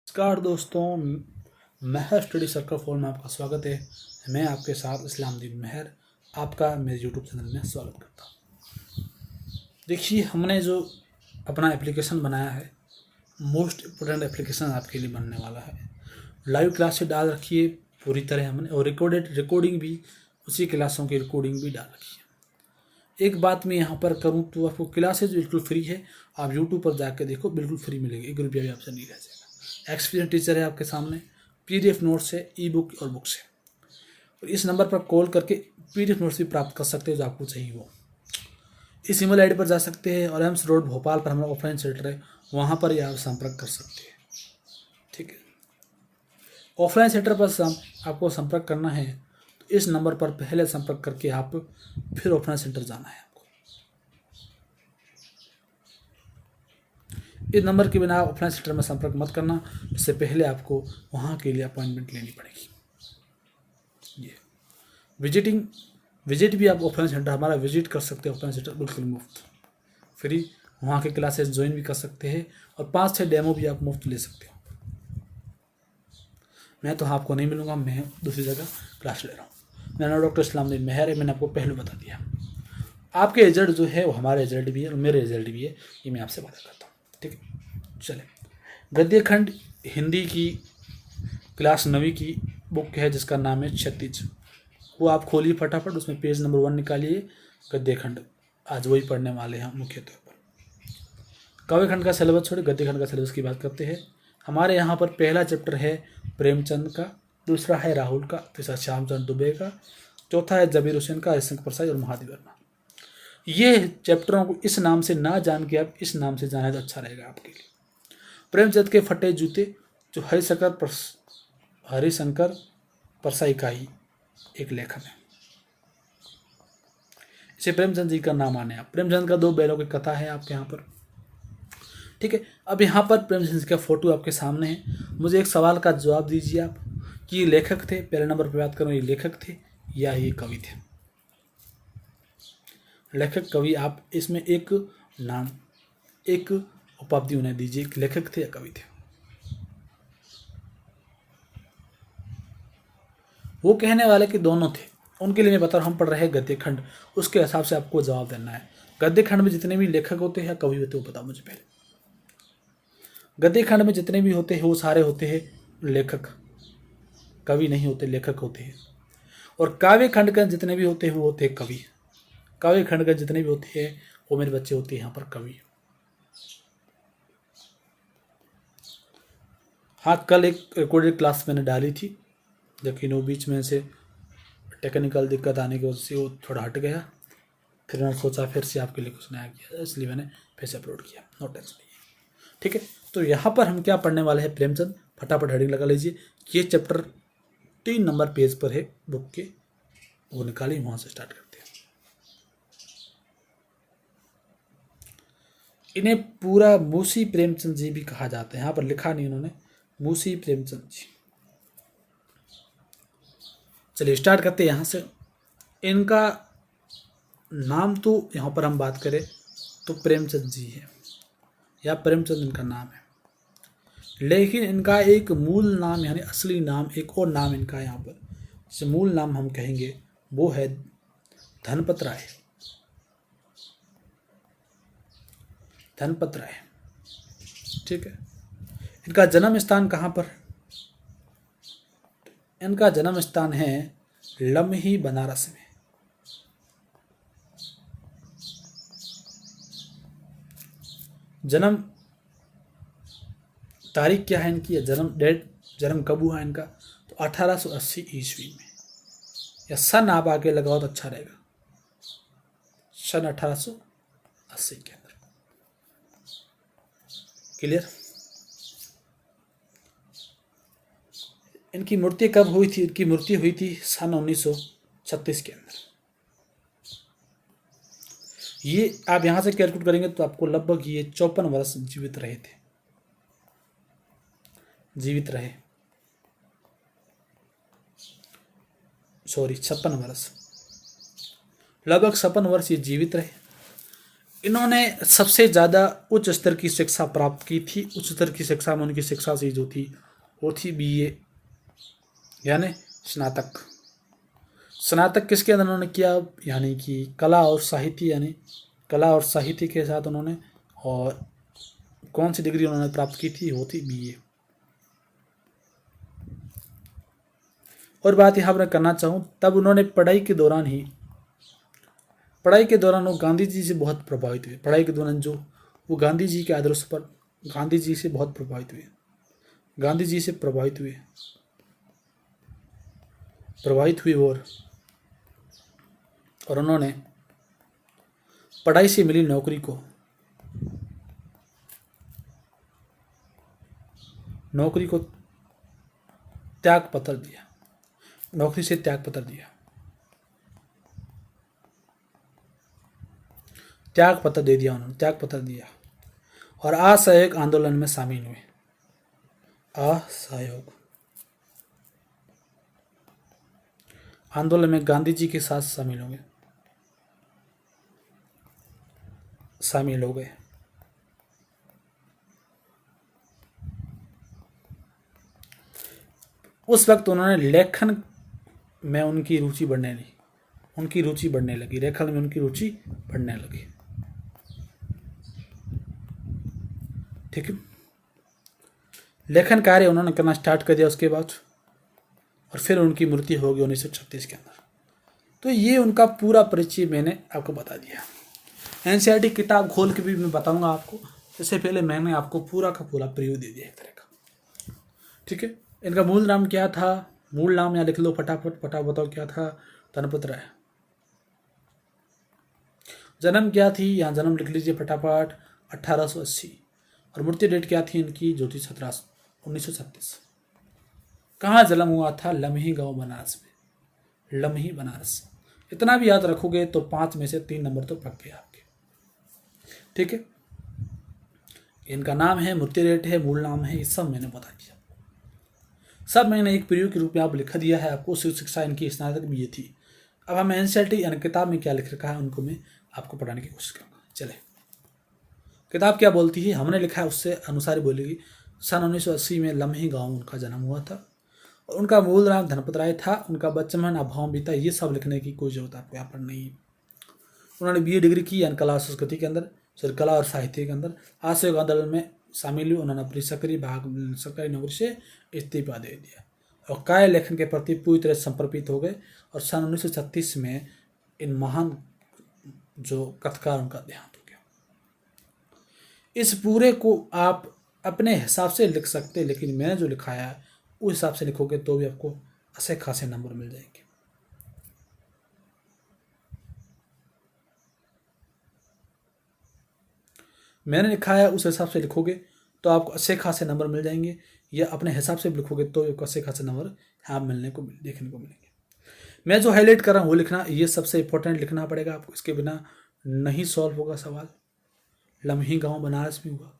नमस्कार दोस्तों, महर study circle four में आपका स्वागत है। मैं आपके साथ इस्लामुद्दीन महर आपका मेरे यूट्यूब चैनल में स्वागत करता हूँ। देखिए, हमने जो अपना एप्लीकेशन बनाया है, मोस्ट इम्पोर्टेंट एप्लीकेशन आपके लिए बनने वाला है। लाइव क्लासेस डाल रखी है पूरी तरह हमने, और रिकॉर्डिंग भी, उसी क्लासों की रिकॉर्डिंग भी डाल रखी है। एक बात मैं यहाँ पर करूँ तो आपको क्लासेज बिल्कुल फ्री है। आप यूट्यूब पर जाकर देखो, बिल्कुल फ्री मिलेगी, 1 रुपया भी आपसे नहीं रह जाएगा। एक्सपीरियंस टीचर है आपके सामने, PDF नोट्स है, ई-बुक और बुक्स है। और इस नंबर पर कॉल करके PDF नोट्स भी प्राप्त कर सकते हो जो आपको चाहिए वो। इस ईमेल आईडी पर जा सकते हैं, और एम्स रोड भोपाल पर हमारा ऑफलाइन सेंटर है, वहाँ पर ही आप संपर्क कर सकते हैं। ठीक है, ऑफलाइन सेंटर पर आपको संपर्क करना है तो इस नंबर पर पहले संपर्क करके आप फिर ऑफलाइन सेंटर जाना है। इस नंबर के बिना ऑफलाइन सेंटर में संपर्क मत करना, इससे पहले आपको वहाँ के लिए अपॉइंटमेंट लेनी पड़ेगी। ये विजिट भी आप ऑफलाइन सेंटर हमारा विजिट कर सकते हैं। ऑफलाइन सेंटर बिल्कुल मुफ्त, फ्री। वहाँ के क्लासेस ज्वाइन भी कर सकते हैं, और 5-6 डेमो भी आप मुफ्त ले सकते हो। मैं तो आपको नहीं मिलूंगा, मैं दूसरी जगह क्लास ले रहा हूँ। मेरा नाम डॉक्टर इस्लामुद्दीन महर है, मैंने आपको पहले बता दिया। आपके रिजल्ट जो है वो हमारे रिजल्ट भी है और मेरे रिजल्ट भी है, ये मैं आपसे बात करता हूँ। ठीक है, चले। गद्य खंड हिंदी की क्लास 9वीं की बुक है जिसका नाम है क्षितिज। वो आप खोलिए फटाफट, उसमें पेज नंबर 1 निकालिए। गद्य खंड आज वही पढ़ने वाले हैं मुख्य तौर पर। काव्य खंड का सिलेबस छोड़े, गद्य खंड का सिलेबस की बात करते हैं। हमारे यहाँ पर पहला चैप्टर है प्रेमचंद का, दूसरा है राहुल का, तीसरा श्यामचंद्र दुबे का, चौथा है जबीर हुसैन का, हरिशंकर प्रसाद और महादेव वर्मा। ये चैप्टरों को इस नाम से ना जान के आप इस नाम से जाने तो अच्छा रहेगा आपके लिए। प्रेमचंद के फटे जूते, जो हरिशंकर परसाई का ही एक लेखक है। इसे प्रेमचंद जी का नाम आने आप। प्रेमचंद का 2 बैलों की कथा है आपके यहाँ पर। ठीक है, अब यहाँ पर प्रेमचंद जी का फोटो आपके सामने है। मुझे एक सवाल का जवाब दीजिए आप कि ये लेखक थे, पहले नंबर पर बात करूँ, ये लेखक थे या ये कवि थे? लेखक कवि, आप इसमें एक नाम, एक उपाधि उन्हें दीजिए कि लेखक थे या कवि थे। वो कहने वाले कि दोनों थे, उनके लिए मैं बता रहा हूँ। हम पढ़ रहे हैं गद्य खंड, उसके हिसाब से आपको जवाब देना है। गद्य खंड में जितने भी लेखक होते हैं या कवि होते हैं वो बताओ मुझे पहले। गद्य खंड में जितने भी होते हैं वो सारे होते हैं लेखक, कवि नहीं होते, लेखक होते हैं। और काव्य खंड के जितने भी होते हैं वो होते हैं कवि। काव्य खंड के जितने भी होते हैं वो मेरे बच्चे होते हैं यहाँ पर कवि। हाँ, कल एक रिकॉर्डेड क्लास मैंने डाली थी, लेकिन वो बीच में से टेक्निकल दिक्कत आने की वजह से वो थोड़ा हट गया। फिर मैंने सोचा फिर से आपके लिए कुछ नया किया, इसलिए मैंने फिर से अपलोड किया। नो टेंशन नहीं है। ठीक है, तो यहाँ पर हम क्या पढ़ने वाले हैं? प्रेमचंद। फटाफट हेडिंग लगा लीजिए। ये चैप्टर 3 नंबर पेज पर है बुक के, वो निकालिए, वहाँ से स्टार्ट करते हैं। इन्हें पूरा मुंशी प्रेमचंद जी भी कहा जाता है। यहाँ पर लिखा नहीं उन्होंने, मुंशी प्रेमचंद जी। चलिए स्टार्ट करते हैं यहाँ से। इनका नाम तो यहाँ पर हम बात करें तो प्रेमचंद जी है, या प्रेमचंद इनका नाम है, लेकिन इनका एक मूल नाम यानी असली नाम, एक और नाम इनका यहाँ पर जिसे मूल नाम हम कहेंगे वो है धनपत राय। धनपत राय, ठीक है। इनका जन्म स्थान कहाँ पर? इनका जन्म स्थान है लम्ही, बनारस में। जन्म तारीख क्या है इनकी, या जन्म डेट, जन्म कब हुआ इनका? तो 1880 ईस्वी में, या सन आप आगे लगाओ तो अच्छा रहेगा, सन 1880 के अंदर। क्लियर? इनकी मृत्यु कब हुई थी? इनकी मृत्यु हुई थी सन 1936 के अंदर। ये आप यहां से कैलकुलेट करेंगे तो आपको लगभग ये 54 वर्ष जीवित रहे थे, जीवित रहे, सॉरी 56 वर्ष, लगभग 56 वर्ष ये जीवित रहे। इन्होंने सबसे ज़्यादा उच्च स्तर की शिक्षा प्राप्त की थी। उच्च स्तर की शिक्षा में उनकी शिक्षा से जो थी वो थी BA यानी स्नातक। स्नातक किसके अंदर उन्होंने किया, यानी कि कला और साहित्य, यानी कला और साहित्य के साथ उन्होंने, और कौन सी डिग्री उन्होंने प्राप्त की थी, वो थी BA। और बात यहाँ पर करना चाहूँ, तब उन्होंने पढ़ाई के दौरान वो गांधी जी से बहुत प्रभावित हुए। पढ़ाई के दौरान जो वो गांधी जी के आदर्श पर गांधी जी से बहुत प्रभावित हुए, गांधी जी से प्रभावित हुए और उन्होंने पढ़ाई से मिली नौकरी को त्याग पत्र दिया, नौकरी से त्याग पत्र दिया, त्याग पत्र दे दिया उन्होंने, त्याग पत्र दिया और असहयोग आंदोलन में शामिल हुए। असहयोग आंदोलन में गांधी जी के साथ शामिल हो गए। उस वक्त उन्होंने लेखन में उनकी रुचि बढ़ने लगी, लेखन में उनकी रुचि बढ़ने लगी। ठीक है, लेखन कार्य उन्होंने करना स्टार्ट कर दिया उसके बाद, और फिर उनकी मृत्यु होगी 1936 के अंदर। तो ये उनका पूरा परिचय मैंने आपको बता दिया। NCERT किताब खोल के भी मैं बताऊंगा आपको, इससे पहले मैंने आपको पूरा का पूरा प्रीव्यू दे दिया एक तरह का। ठीक है, इनका मूल नाम क्या था, मूल नाम यहाँ लिख लो फटाफट बताओ क्या था। धनपत राय। जन्म क्या थी, यहाँ जन्म लिख लीजिए फटाफट, 1880। और मृत्यु डेट क्या थी इनकी, जो थी 1936। कहाँ जन्म हुआ था, लम्ही गांव बनारस में, लम्ही बनारस। इतना भी याद रखोगे तो 5 में से 3 नंबर तो पक्के आपके। ठीक है, इनका नाम है, मृत्यु डेट है, मूल नाम है, ये सब मैंने बता दिया। सब मैंने एक प्रीव्यू के रूप में आप लिखा दिया है आपको। शिक्षा इनकी स्नातक भी ये थी। अब हम NCERT यानी किताब में क्या लिख रखा है उनको मैं आपको पढ़ाने की कोशिश करूँगा। चले, किताब क्या बोलती है, हमने लिखा है उससे अनुसार ही बोलेगी। सन 1980 में लम्ही गांव उनका जन्म हुआ था और उनका मूल नाम धनपत राय था। उनका बचपन अभाव बीता, ये सब लिखने की कोई जरूरत आपको यहाँ पर नहीं है। उन्होंने BA डिग्री की यानी कला और संस्कृति के अंदर, कला और साहित्य के अंदर। असहयोग आंदोलन में शामिल हुए। उन्होंने अपनी सरकारी नौकरी से इस्तीफा दे दिया और काव्य लेखन के प्रति पूरी तरह समर्पित हो गए। और सन 1936 में इन महान जो कथकार उनका देहांत हो गया। इस पूरे को आप अपने हिसाब से लिख सकते, लेकिन मैंने जो लिखाया है उस हिसाब से लिखोगे तो भी आपको अच्छे खासे नंबर मिल जाएंगे। मैंने लिखा है उस हिसाब से लिखोगे तो आपको अच्छे खासे नंबर मिल जाएंगे, या अपने हिसाब से लिखोगे तो आपको अच्छे खासे नंबर यहाँ देखने को मिलेंगे। मैं जो हाईलाइट कर रहा हूँ वो लिखना, ये सबसे इंपॉर्टेंट लिखना पड़ेगा आपको, इसके बिना नहीं सॉल्व होगा सवाल। लम्ही गांव बनारस में हुआ।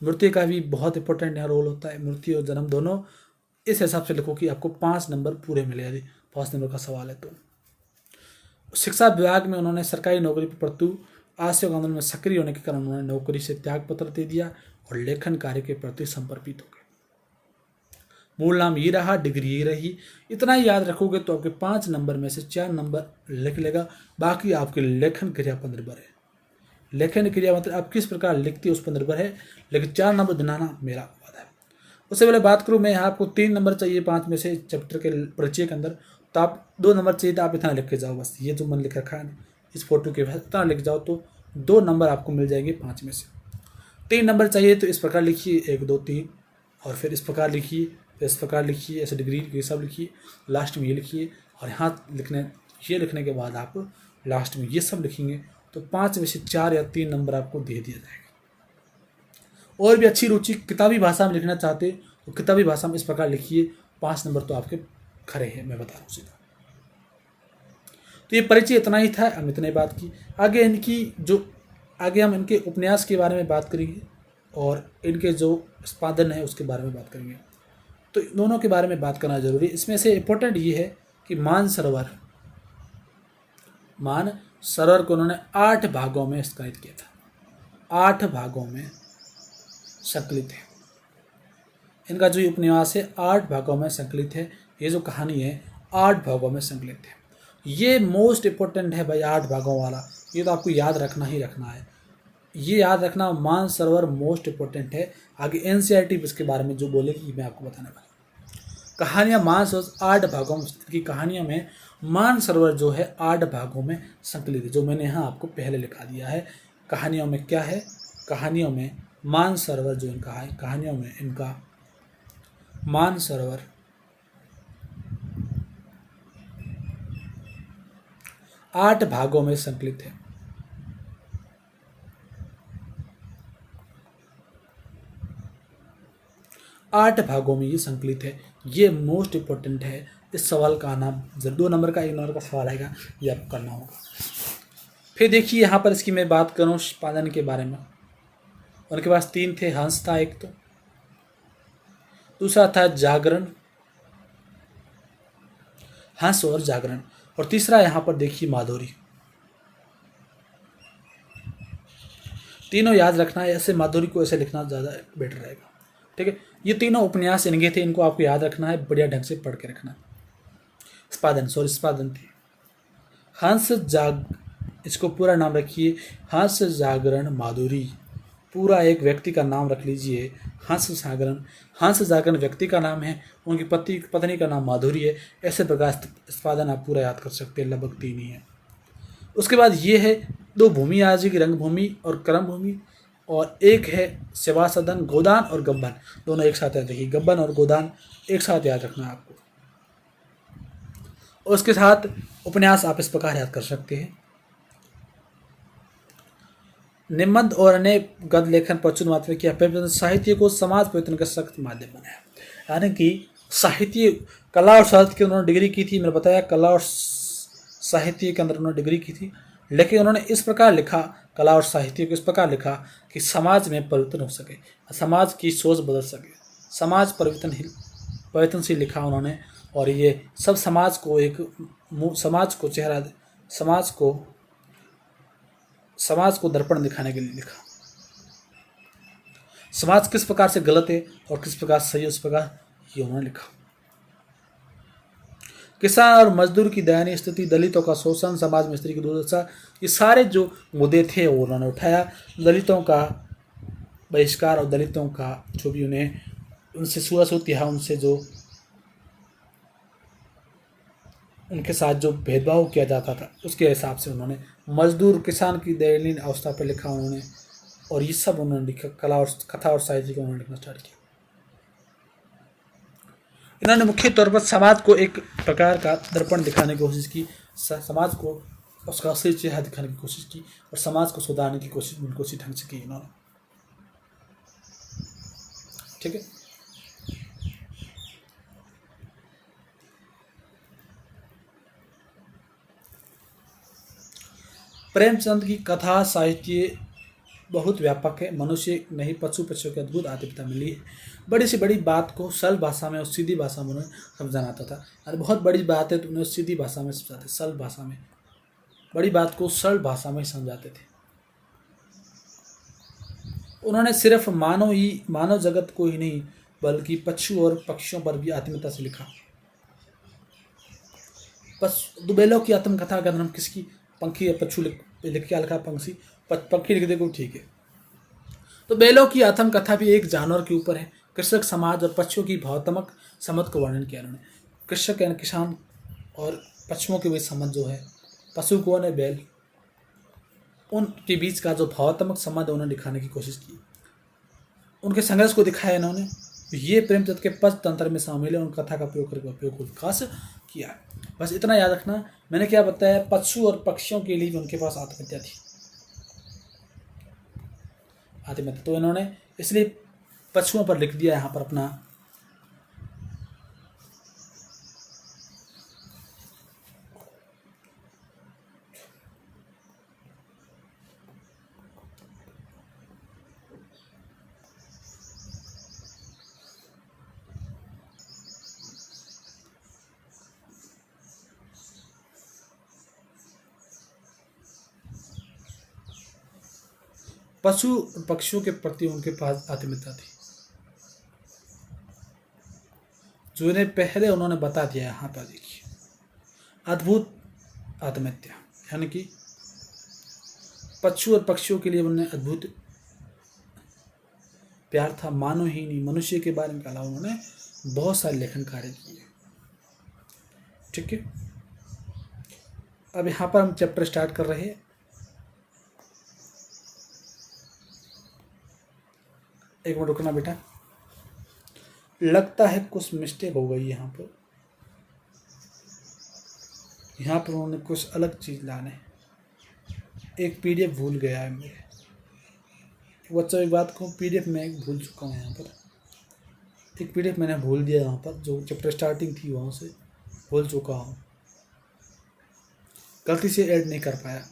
मृत्यु का भी बहुत इंपॉर्टेंट यहाँ रोल होता है, मृत्यु और जन्म दोनों। इस हिसाब से लिखो कि आपको 5 नंबर पूरे मिले, यदि 5 नंबर का सवाल है तो। शिक्षा विभाग में उन्होंने सरकारी नौकरी परंतु असहयोग आंदोलन में सक्रिय होने के कारण उन्होंने नौकरी से त्याग पत्र दे दिया और लेखन कार्य के प्रति समर्पित हो गए। मूल नाम ये रहा, डिग्री ये रही। इतना ही याद रखोगे तो आपके 5 नंबर में से 4 नंबर लिख लेगा। बाकी आपके लेखन क्रिया पर निर्भर है। लेखन क्रिया मतलब आप किस प्रकार लिखते हो उस पर निर्भर है, लेकिन 4 नंबर दिलाना मेरा वादा है। उससे पहले बात करूँ मैं, यहाँ आपको 3 नंबर चाहिए 5 में से चैप्टर के परिचय के अंदर, तो आप 2 नंबर चाहिए तो आप इतना लिख के जाओ बस। ये जो मन लिख रखा है इस फोटो के बाद इतना लिख जाओ तो 2 नंबर आपको मिल जाएंगे 5 में से। 3 नंबर चाहिए तो इस प्रकार लिखिए 1 2 3, और फिर इस प्रकार लिखिए, फिर इस प्रकार लिखिए, ऐसे डिग्री ये सब लिखिए, लास्ट में ये लिखिए, और यहाँ लिखने के बाद आप लास्ट में ये सब लिखेंगे तो 5 में से 4 या 3 नंबर आपको दे दिया जाएगा। और भी अच्छी रुचि किताबी भाषा में लिखना चाहते तो किताबी भाषा में इस प्रकार लिखिए, 5 नंबर तो आपके खरे हैं, मैं बता रहा हूँ सीधा। तो ये परिचय इतना ही था, हम इतने बात की। आगे हम इनके उपन्यास के बारे में बात करेंगे और इनके जो उत्पादन है उसके बारे में बात करेंगे। तो दोनों के बारे में बात करना जरूरी है। इसमें से इम्पोर्टेंट ये है कि मान सरोवर को उन्होंने 8 भागों में संकलित किया था। 8 भागों में संकलित है इनका जो उपन्यास है, 8 भागों में संकलित है। ये जो कहानी है 8 भागों में संकलित है। ये मोस्ट इम्पोर्टेंट है भाई, 8 भागों वाला। ये तो आपको याद रखना ही रखना है। ये याद रखना, मानसरोवर मोस्ट इम्पोर्टेंट है। आगे एनसीईआरटी इसके बारे में जो बोलेगी मैं आपको बताने वाला। कहानियाँ मानसरोवर 8 भागों में की कहानियों में मानसरोवर जो है 8 भागों में संकलित है, जो मैंने यहाँ आपको पहले लिखा दिया है। कहानियों में क्या है, कहानियों में मानसरोवर जो इनका है, कहानियों में इनका मानसरोवर 8 भागों में संकलित है। आठ भागों में ये संकलित है। ये मोस्ट इम्पोर्टेंट है। इस सवाल का आना 2 नंबर का 1 नंबर का सवाल आएगा, ये आपको करना होगा। फिर देखिए यहाँ पर इसकी मैं बात करूँ निष्पादन के बारे में। उनके पास 3 थे, हंस था एक, तो दूसरा था जागरण, हंस और जागरण, और तीसरा यहाँ पर देखिए माधुरी। तीनों याद रखना है, ऐसे माधुरी को ऐसे लिखना ज़्यादा बेटर रहेगा। ठीक है, ये तीनों उपन्यास इनके थे, इनको आपको याद रखना है, बढ़िया ढंग से पढ़ के रखना। निष्पादन थे हंस जाग, इसको पूरा नाम रखिए, हंस जागरण माधुरी। पूरा एक व्यक्ति का नाम रख लीजिए, हंस जागरण। हंस जागरण व्यक्ति का नाम है, उनकी पत्नी का नाम माधुरी है। ऐसे प्रकार निष्पादन आप पूरा याद कर सकते हैं, लगभग 3 ही है। उसके बाद ये है 2 भूमि आज की रंगभूमि और कर्म भूमि, और एक है सेवा सदन, गोदान और गब्बन, दोनों एक साथ याद रखिए। गब्बन और गोदान एक साथ याद रखना है आपको। और उसके साथ उपन्यास आप इस प्रकार याद कर सकते हैं। निबंध और अन्य गद्य लेखन प्रचुर मात्रा में किया, साहित्य को समाज परिवर्तन का सख्त माध्यम बनाया। यानी कि साहित्य, कला और साहित्य की उन्होंने डिग्री की थी। मैंने बताया कला और साहित्य के अंदर उन्होंने डिग्री की थी, लेकिन उन्होंने इस प्रकार लिखा, कला और साहित्य को इस प्रकार लिखा कि समाज में परिवर्तन हो सके, समाज की सोच बदल सके, समाज परिवर्तनशील लिखा उन्होंने। और ये सब समाज को एक समाज को चेहरा, समाज को दर्पण दिखाने के लिए लिखा। समाज किस प्रकार से गलत है और किस प्रकार सही है, उस प्रकार ये उन्होंने लिखा। किसान और मजदूर की दयनीय स्थिति, दलितों का शोषण, समाज में स्त्री की दुर्दशा, ये सारे जो मुद्दे थे वो उन्होंने उठाया। दलितों का बहिष्कार और दलितों का जो भी उन्हें उनसे छुआछूत है, उनसे जो उनके साथ जो भेदभाव किया जाता था, उसके हिसाब से उन्होंने मजदूर किसान की दयनीय अवस्था पर लिखा उन्होंने। और ये सब उन्होंने लिखा, कला और कथा और साहित्य को उन्होंने लिखना स्टार्ट किया। इन्होंने मुख्य तौर पर समाज को एक प्रकार का दर्पण दिखाने की कोशिश की, समाज को उसका असली चेहरा दिखाने की कोशिश की, और समाज को सुधारने की कोशिश बिल्कुल उसी ढंग से की इन्होंने। ठीक है, प्रेमचंद की कथा साहित्य बहुत व्यापक है। मनुष्य नहीं, पशु पक्षियों की अद्भुत आत्मीयता मिली है। बड़ी से बड़ी बात को सरल भाषा में और सीधी भाषा में उन्हें समझाना आता था। अरे बहुत बड़ी बात है तो उन्हें सीधी भाषा में समझाते, सरल भाषा में, बड़ी बात को सरल भाषा में समझाते थे। उन्होंने सिर्फ मानव जगत को ही नहीं बल्कि पशु और पक्षियों पर भी आत्मीयता से लिखा। दुबेलों की आत्मकथा का नाम किसकी, पंखी या पक्षु लिख क्या लिखा, पंखी लिख दे को, ठीक है। तो बेलों की आत्मकथा भी एक जानवर के ऊपर है। कृषक समाज और पक्षियों की भावात्मक संबंध को वर्णन किया उन्होंने। कृषक यानी किसान और पशुओं के बीच संबंध जो है, पशु कौन है, बैल, उनके बीच का जो भावात्मक संबंध उन्होंने दिखाने की कोशिश की। उनके संघर्ष को दिखाया इन्होंने। ये प्रेमचंद के पद तंत्र में शामिल है। उन कथा का प्रयोग करके उपयोग को विकास किया। बस इतना याद रखना, मैंने क्या बताया, पशु और पक्षियों के लिए भी उनके पास आत्महत्या थी, आत्महत्या। तो इन्होंने इसलिए पशुओं पर लिख दिया यहाँ पर अपना। पशु और पक्षियों के प्रति उनके पास आत्मीयता थी, जो इन्हें पहले उन्होंने बता दिया। यहाँ पर देखिए, अद्भुत आत्मीयता, यानी कि पशु और पक्षियों के लिए उन्होंने अद्भुत प्यार था। मानव ही नहीं, मनुष्य के बारे में अलावा उन्होंने बहुत सारे लेखन कार्य किए। ठीक है, अब यहाँ पर हम चैप्टर स्टार्ट कर रहे हैं। एक मिनट रुकना बेटा, लगता है कुछ मिस्टेक हो गई यहाँ पर। यहाँ पर उन्होंने कुछ अलग चीज़ लाने, एक पीडीएफ भूल गया है मेरे बच्चों। एक बात को पीडीएफ में एक भूल चुका हूँ। यहाँ पर एक पीडीएफ मैंने भूल दिया, यहाँ पर जो चैप्टर स्टार्टिंग थी वहाँ से भूल चुका हूँ, गलती से ऐड नहीं कर पाया,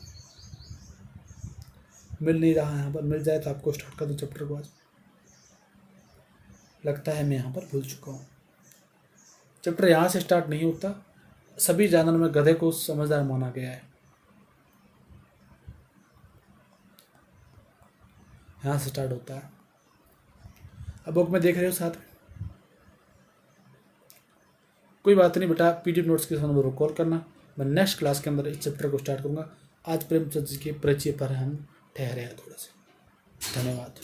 मिल नहीं रहा। यहाँ पर मिल जाए तो आपको स्टार्ट कर दूँ चैप्टर को। आज लगता है मैं यहाँ पर भूल चुका हूँ। चैप्टर यहाँ से स्टार्ट नहीं होता। सभी जानवरों में गधे को समझदार माना गया है, यहाँ से स्टार्ट होता है। अब बुक में देख रहे हो साथ में, कोई बात नहीं बेटा, पीडीएफ नोट्स के सामने कॉल करना। मैं नेक्स्ट क्लास के अंदर इस चैप्टर को स्टार्ट करूँगा। आज प्रेमचंद जी के परिचय पर हम ठहरे हैं थोड़ा से। धन्यवाद।